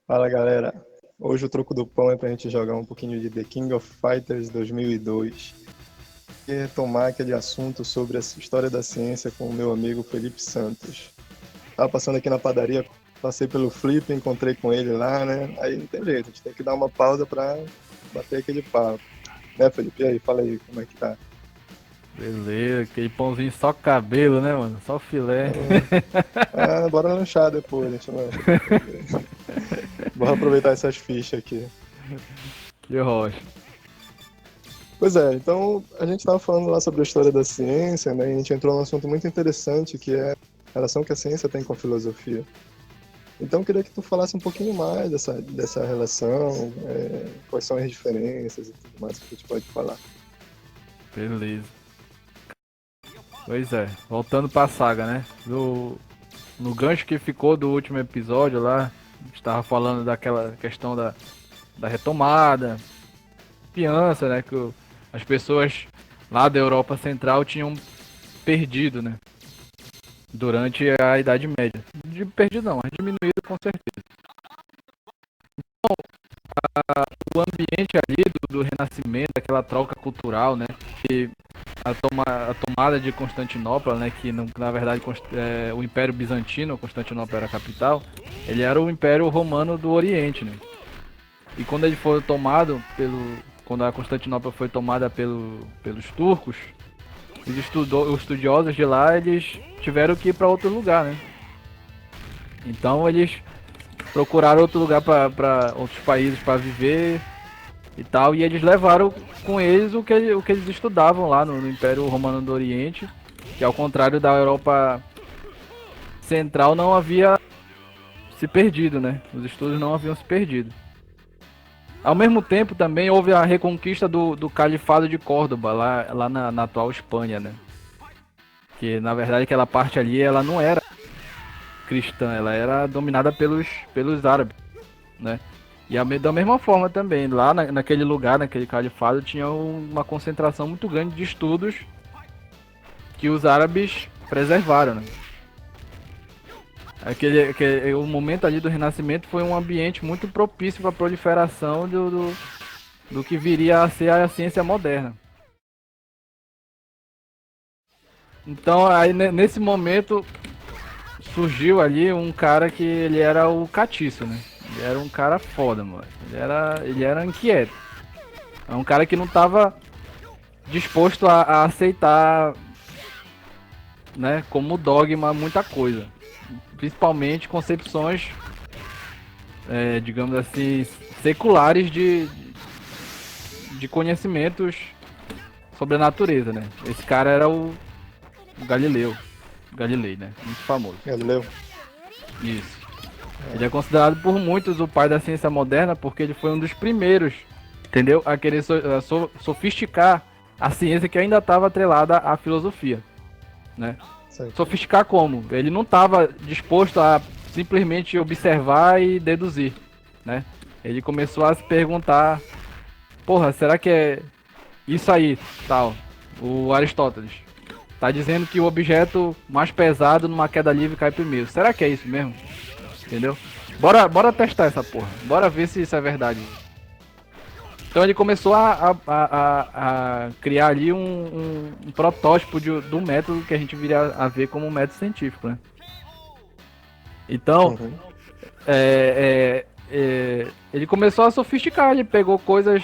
Fala galera, hoje o troco do pão é pra gente jogar um pouquinho de The King of Fighters 2002 e retomar aquele assunto sobre a história da ciência com o meu amigo Felipe Santos. Tava passando aqui na padaria, passei pelo Flip, encontrei com ele lá, né? Aí não tem jeito, a gente tem que dar uma pausa pra bater aquele papo. Né, Felipe? E aí, fala aí, como é que tá? Beleza, aquele pãozinho só cabelo, né, mano? Só filé. Bora lanchar depois, a gente lancha depois. Bora aproveitar essas fichas aqui. De rocha. Pois é, então a gente estava falando lá sobre a história da ciência, né? E a gente entrou num assunto muito interessante que é a relação que a ciência tem com a filosofia. Então eu queria que tu falasse um pouquinho mais dessa relação, quais são as diferenças e tudo mais que a gente pode falar. Beleza. Pois é, voltando pra saga, né? No gancho que ficou do último episódio lá, a gente tava falando daquela questão da retomada, fiança, né? As pessoas lá da Europa Central tinham perdido, né? Durante a Idade Média. Perdido não, mas diminuído com certeza. O ambiente ali do Renascimento, aquela troca cultural, né? E a tomada de Constantinopla, né? Que na verdade o Império Bizantino, Constantinopla era a capital, ele era o Império Romano do Oriente, né? E quando ele foi tomado quando a Constantinopla foi tomada pelos turcos, os estudiosos de lá, eles tiveram que ir para outro lugar, né? Então eles procuraram outro lugar para outros países para viver e tal, e eles levaram com eles o que eles estudavam lá no Império Romano do Oriente, que ao contrário da Europa Central não havia se perdido, né? Os estudos não haviam se perdido. Ao mesmo tempo também houve a reconquista do Califado de Córdoba, lá na atual Espanha, né? Que na verdade aquela parte ali ela não era cristã, ela era dominada pelos árabes, né? E da mesma forma também, lá naquele lugar, naquele califado, tinha uma concentração muito grande de estudos que os árabes preservaram, né? O momento ali do Renascimento foi um ambiente muito propício para a proliferação do que viria a ser a ciência moderna. Então, aí nesse momento surgiu ali um cara que ele era o catiço, né? Ele era um cara foda, mano. Ele era inquieto. É um cara que não tava disposto a aceitar, né, como dogma muita coisa. Principalmente concepções, digamos assim, seculares de conhecimentos sobre a natureza, né? Esse cara era o Galilei, né? Muito famoso. Galileu? Isso. Ele é considerado por muitos o pai da ciência moderna porque ele foi um dos primeiros, entendeu? A querer sofisticar a ciência que ainda estava atrelada à filosofia, né? Sei. Sofisticar como? Ele não estava disposto a simplesmente observar e deduzir, né? Ele começou a se perguntar, porra, será que é isso aí, tal? O Aristóteles tá dizendo que o objeto mais pesado numa queda livre cai primeiro. Será que é isso mesmo? Entendeu? Bora testar essa porra. Bora ver se isso é verdade. Então ele começou a criar ali um protótipo do método que a gente viria a ver como um método científico, né? Então, Uhum. ele começou a sofisticar, ele pegou coisas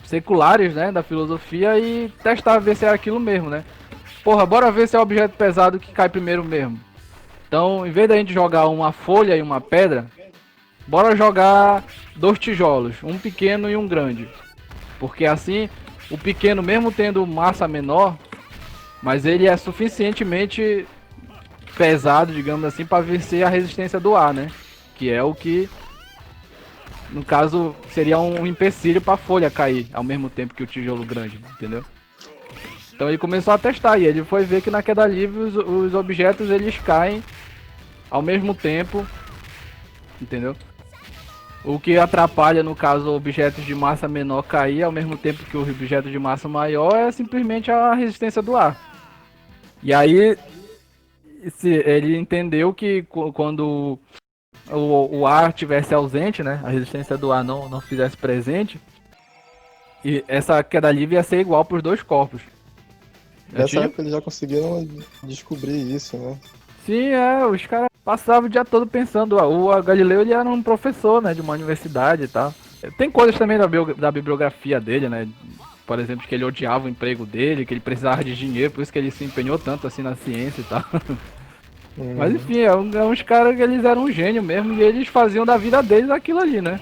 seculares, né, da filosofia e testar, ver se é aquilo mesmo, né? Porra, bora ver se é o objeto pesado que cai primeiro mesmo. Então, em vez da gente jogar uma folha e uma pedra, bora jogar dois tijolos, um pequeno e um grande. Porque assim, o pequeno, mesmo tendo massa menor, mas ele é suficientemente pesado, digamos assim, para vencer a resistência do ar, né? Que é o que, no caso, seria um empecilho para a folha cair ao mesmo tempo que o tijolo grande, entendeu? Então ele começou a testar e ele foi ver que na queda livre os objetos eles caem ao mesmo tempo, entendeu? O que atrapalha, no caso, objetos de massa menor cair ao mesmo tempo que o objeto de massa maior é simplesmente a resistência do ar. E aí ele entendeu que quando o ar tivesse ausente, né? A resistência do ar não fizesse presente. E essa queda livre ia ser igual para os dois corpos. Nessa época eles já conseguiram descobrir isso, né? Sim, os caras passavam o dia todo pensando. O Galileu ele era um professor, né, de uma universidade e tal. Tem coisas também da bibliografia dele, né? Por exemplo, que ele odiava o emprego dele, que ele precisava de dinheiro, por isso que ele se empenhou tanto assim na ciência e tal. Mas enfim, é uns caras que eles eram um gênio mesmo e eles faziam da vida deles aquilo ali, né?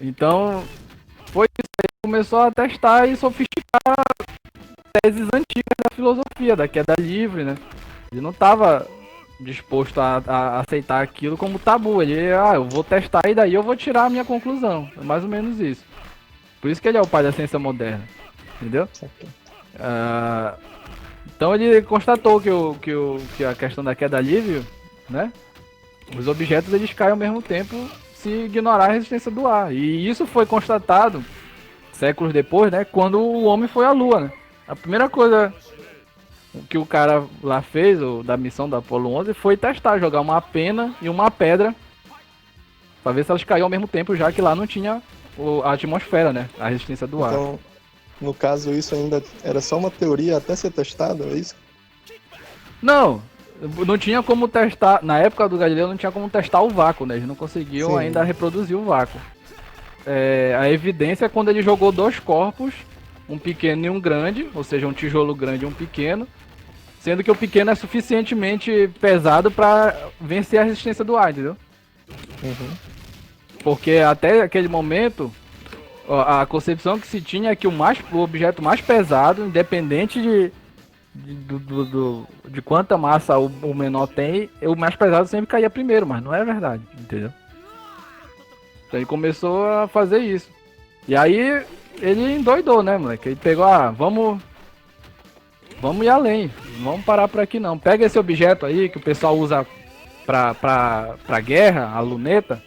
Então, foi isso aí. Começou a testar e sofisticar teses antigas da filosofia, da queda livre, né? Ele não estava disposto a aceitar aquilo como tabu. Ele, eu vou testar e daí eu vou tirar a minha conclusão. É mais ou menos isso. Por isso que ele é o pai da ciência moderna. Entendeu? Então ele constatou que a questão da queda livre, né? Os objetos eles caem ao mesmo tempo se ignorar a resistência do ar. E isso foi constatado séculos depois, né? Quando o homem foi à Lua, né? A primeira coisa que o cara lá fez, da missão da Apollo 11, foi testar, jogar uma pena e uma pedra para ver se elas caíam ao mesmo tempo, já que lá não tinha a atmosfera, né? A resistência do ar. Então, no caso, isso ainda era só uma teoria até ser testado, é isso? Não tinha como testar, na época do Galileu não tinha como testar o vácuo, né? Eles não conseguiam ainda reproduzir o vácuo. A evidência é quando ele jogou dois corpos, um pequeno e um grande, ou seja, um tijolo grande e um pequeno, sendo que o pequeno é suficientemente pesado para vencer a resistência do ar, entendeu? Porque até aquele momento, a concepção que se tinha é que o objeto mais pesado, independente de quanta massa o menor tem, o mais pesado sempre caía primeiro, mas não é verdade, entendeu? Então ele começou a fazer isso. E aí ele endoidou, né, moleque? Ele pegou, vamos ir além, não vamos parar por aqui não. Pega esse objeto aí que o pessoal usa pra guerra, a luneta,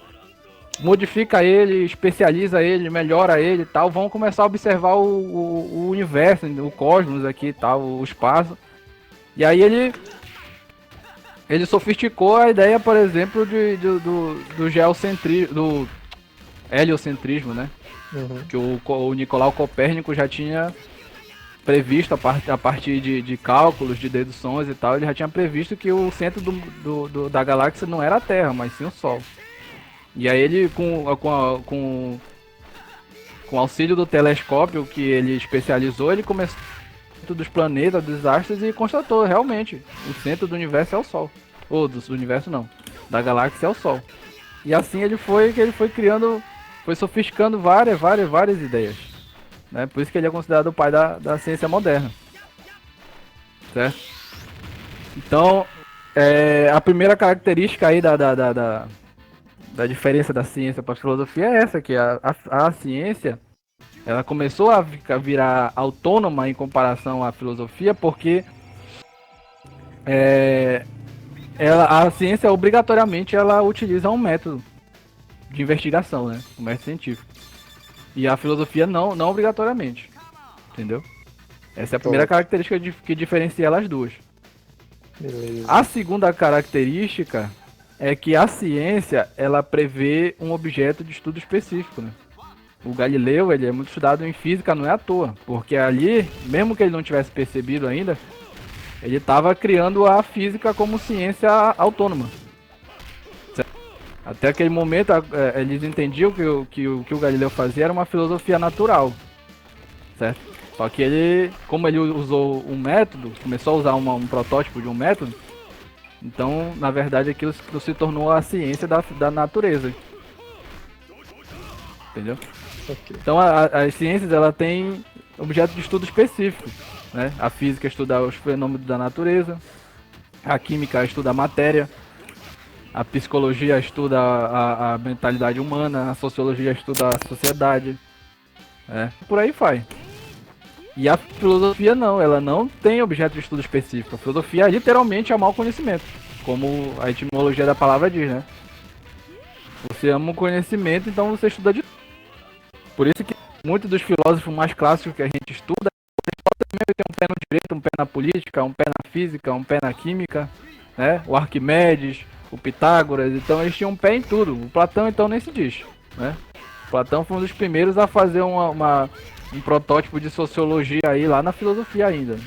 modifica ele, especializa ele, melhora ele e tal. Vamos começar a observar o universo, o cosmos aqui e tal, o espaço. E aí ele sofisticou a ideia, por exemplo, do geocentrismo, do heliocentrismo, né? Que o Nicolau Copérnico já tinha previsto a partir de cálculos, de deduções e tal. Ele já tinha previsto que o centro da galáxia não era a Terra, mas sim o Sol. E aí ele, com o auxílio do telescópio que ele especializou, ele começou dos planetas, dos astros e constatou realmente o centro do universo é o Sol. Ou do universo não, da galáxia é o Sol. E assim ele foi criando, foi sofisticando várias ideias, né? Por isso que ele é considerado o pai da ciência moderna, certo? Então, a primeira característica aí da diferença da ciência para a filosofia é essa, que a ciência ela começou a virar autônoma em comparação à filosofia, porque a ciência obrigatoriamente ela utiliza um método de investigação, né? Um método científico. E a filosofia não obrigatoriamente. Entendeu? Essa é a primeira característica que diferencia elas duas. Beleza. A segunda característica é que a ciência ela prevê um objeto de estudo específico, né? O Galileu ele é muito estudado em física, não é à toa, porque ali, mesmo que ele não tivesse percebido ainda, ele estava criando a física como ciência autônoma. Certo? Até aquele momento eles entendiam que o que o Galileu fazia era uma filosofia natural, certo? Só que ele, como ele usou um método, começou a usar um protótipo de um método, então, na verdade, aquilo se tornou a ciência da natureza. Entendeu? Okay. Então, as ciências, ela tem objeto de estudo específico, né? A física estuda os fenômenos da natureza, a química estuda a matéria, a psicologia estuda a mentalidade humana, a sociologia estuda a sociedade, por aí vai. E a filosofia não, ela não tem objeto de estudo específico. A filosofia literalmente é mau conhecimento, como a etimologia da palavra diz, né? Você ama o conhecimento, então você estuda de tudo. Por isso que muitos dos filósofos mais clássicos que a gente estuda, tem um pé no direito, um pé na política, um pé na física, um pé na química, né? O Arquimedes, o Pitágoras, então eles tinham um pé em tudo. O Platão então nem se diz, né? O Platão foi um dos primeiros a fazer um protótipo de sociologia aí lá na filosofia ainda.